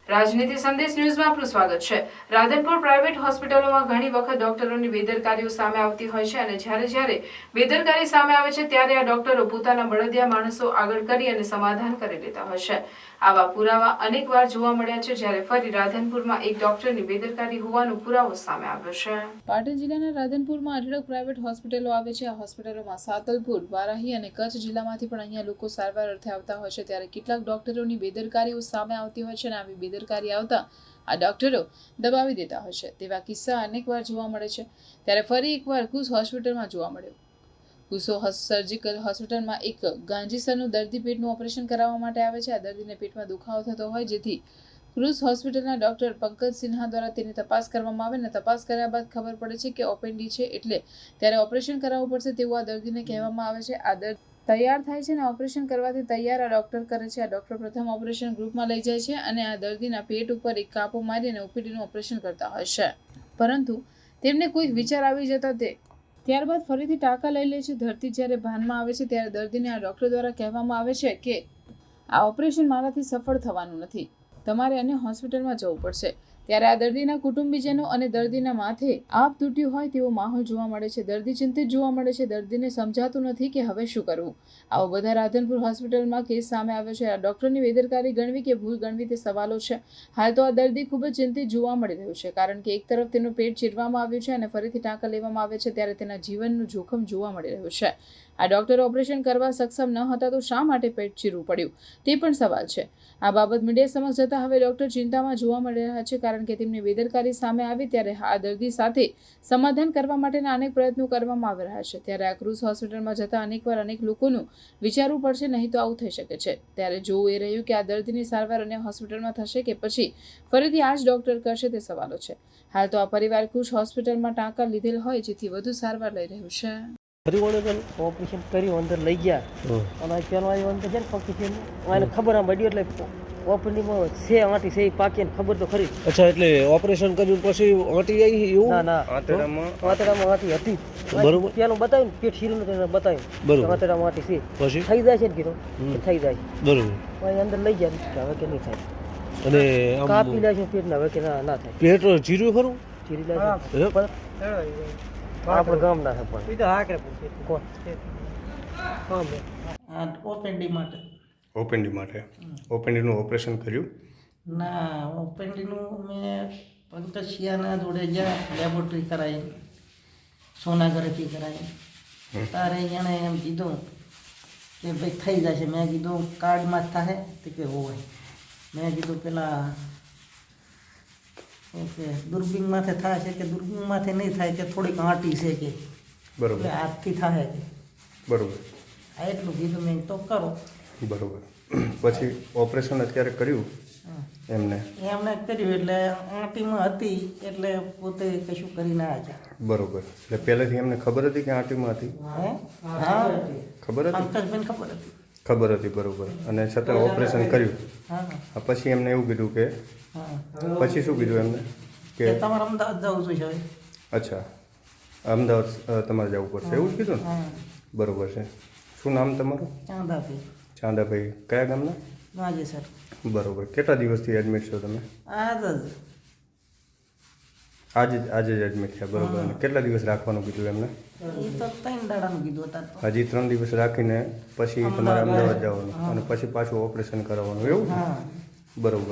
રાજનીતિ સંદેશ ન્યૂઝમાં આપનું સ્વાગત છે। રાધનપુર પ્રાઇવેટ હોસ્પિટલોમાં ઘણી વખત ડોક્ટરોની બેદરકારીઓ સામે આવતી હોય છે અને જ્યારે બેદરકારી સામે આવે છે ત્યારે આ ડોક્ટરો પોતાના બળદિયા માણસો આગળ કરી અને સમાધાન કરી લેતા હોય છે। આવા પુરાવા અનેકવાર જોવા મળ્યા છે, જ્યારે ફરી રાધનપુરમાં એક ડોક્ટરની બેદરકારી હોવાનો પુરાવો સામે આવ્યો છે। પાટણ જિલ્લાના રાધનપુરમાં અઢળક પ્રાઇવેટ હોસ્પિટલો આવે છે। આ હોસ્પિટલોમાં સાતલપુર, વારાહી અને કચ્છ જિલ્લામાંથી પણ અહીંયા લોકો સારવાર અર્થે આવતા હોય છે, ત્યારે કેટલાક ડોક્ટરોની બેદરકારીઓ સામે આવતી હોય છે અને આવી બેદરકારી આવતા આ ડોક્ટરો દબાવી દેતા હોય છે। તેવા કિસ્સા અનેકવાર જોવા મળે છે। ત્યારે ફરી એકવાર કુસ હોસ્પિટલમાં જોવા મળ્યો। કુસો સર્જિકલ હોસ્પિટલમાં એક ગાંજીસરનું દર્દી પેટનું ઓપરેશન કરાવવા માટે આવે છે। આ દર્દીને પેટમાં દુખાવો થતો હોય, જેથી ક્રુઝ હોસ્પિટલના ડોક્ટર પંકજ સિન્હા દ્વારા તેની તપાસ કરવામાં આવે અને તપાસ કર્યા બાદ ખબર પડે છે કે ઓપેન્ડી છે, એટલે ત્યારે ઓપરેશન કરાવવું પડશે તેવું આ દર્દીને કહેવામાં આવે છે। આ દર્દી તૈયાર થાય છે અને ઓપરેશન કરવાથી તૈયાર આ ડોક્ટર કરે છે। આ ડોક્ટર પ્રથમ ઓપરેશન ગ્રુપમાં લઈ જાય છે અને આ દર્દીના પેટ ઉપર એક કાપો મારી અને ઓપીડીનું ઓપરેશન કરતા હોય છે, પરંતુ તેમને કોઈક વિચાર આવી જતા ત્યારબાદ ફરીથી ટાંકા લઈ લે છે। દર્દી જ્યારે ભાનમાં આવે છે ત્યારે દર્દીને આ ડોક્ટર દ્વારા કહેવામાં આવે છે કે આ ઓપરેશન મારાથી સફળ થવાનું નથી, તમારે અન્ય હોસ્પિટલમાં જવું પડશે। ત્યારે આ દર્દીના કુટુંબીજનો અને દર્દીના માથે આપ તૂટ્યું હોય તેવો માહોલ જોવા મળે છે। દર્દી ચિંતિત જોવા મળે છે। દર્દીને સમજાતું નથી કે હવે શું કરવું। આવો બધા રાધનપુર હોસ્પિટલમાં કેસ સામે આવ્યો છે। આ ડોક્ટરની બેદરકારી ગણવી કે ભૂલ ગણવી તે સવાલો છે। હાલ તો આ દર્દી ખૂબ જ ચિંતિત જોવા મળી રહ્યું છે, કારણ કે એક તરફ તેનું પેટ ચીરવામાં આવ્યું છે અને ફરીથી ટાંકા લેવામાં આવે છે, ત્યારે તેના જીવનનું જોખમ જોવા મળી રહ્યું છે। આ ડોક્ટર ઓપરેશન કરવા સક્ષમ ન હતા તો શા માટે પેટ ચીરવું પડ્યું તે પણ સવાલ છે। આ બાબત મીડિયા સમક્ષ જતા હવે ડોક્ટર ચિંતામાં જોવા મળી રહ્યા છે, કારણ કે તેમની બેદરકારી સામે આવી ત્યારે આ દર્દી સાથે સમાધાન કરવા માટેના અનેક પ્રયત્નો કરવામાં આવી રહ્યા છે। ત્યારે આ ક્રુઝ હોસ્પિટલમાં જતા અનેકવાર અનેક લોકોનું વિચારવું પડશે, નહીં તો આવું થઈ શકે છે। ત્યારે જોવું એ રહ્યું કે આ દર્દીની સારવાર અન્ય હોસ્પિટલમાં થશે કે પછી ફરીથી આ જ ડોક્ટર કરશે તે સવાલો છે। હાલ તો આ પરિવાર કુશ હોસ્પિટલમાં ટાંકા લીધેલ હોય, જેથી વધુ સારવાર લઈ રહ્યું છે। ઓપરેશન કર્યું, અંદર લઈ ગયા અને પેલો આવ્યો અંદર છે ને પક્ષી એને ખબર આમ પડી એટલે ઓપનિંગમાં છે આંટી છે પાકી ખબર તો ખરી। અચ્છા, એટલે ઓપરેશન કર્યું પછી આંટી આવી એવું? ના આંતરડામાં આંટી હતી, બરોબર। પેલું બતાવ્યું પેટ શીરું બતાવ્યું, બરોબર, આંતરડામાં આંટી છે, પછી થઈ જાય છે ને કીધું થઈ જાય, બરોબર। અંદર લઈ ગયા હવે કે નહીં થાય, અને કાપી લે છે પેટ ને હવે કે ના થાય। પેટ ચીર્યું ખરું? ચીરી લે આપણે ગામ ના પણ ઓપેન્ડી માટે ઓપેન્ડીનું ઓપરેશન કર્યું? ના, ઓપેન્ડીનું મેં પંકજસિયાના જોડે ગયા, લેબોરેટરી કરાવી, સોનાગ્રાફી કરાવી, તારે એણે એમ કીધું કે ભાઈ થઈ જશે। મેં કીધું કાર્ડમાં જ થાય તો કે હોય। મેં કીધું પેલા ઓકે દૂરબીનમાંથી થાય છે કે દૂરબીનમાંથી નહીં થાય કે થોડીક આંટી છે કે બરોબર, એટલે હાથથી થાય કે બરોબર, આ એટલું કીધું મેં તો કરો। બરોબર। પછી ઓપરેશન અત્યારે કર્યું એમને કર્યું એટલે આંટીમાં હતી એટલે પોતે કશું કરી ના આવ્યા। બરોબર, એટલે પહેલેથી એમને ખબર હતી કે આંટીમાં હતી? હા, ખબર હતી? પંકજબેન ખબર હતી, ખબર હતી, બરોબર। અને છતાં ઓપરેશન કર્યું? હા। પછી એમને એવું કીધું કે પછી શું કીધું એમને કે તમારે અમદાવાદ જવું જોઈએ હવે? અચ્છા, અમદાવાદ તમારે જવું પડશે એવું જ કીધું ને? બરોબર છે। શું નામ તમારું? ચાંદાભાઈ। ચાંદાભાઈ, કયા ગામના? વાંજે સર। બરોબર। કેટલા દિવસથી એડમિટ છો તમે? આજે જ એડમિટ થયા, બરોબર। અને કેટલા દિવસ રાખવાનું કીધું એમને? એ તો 3 દાડાનું કીધું હતા। હજી 3 દિવસ રાખીને પછી તમારે અમદાવાદ જવાનું અને પછી પાછું ઓપરેશન કરાવવાનું એવું? બરોબર।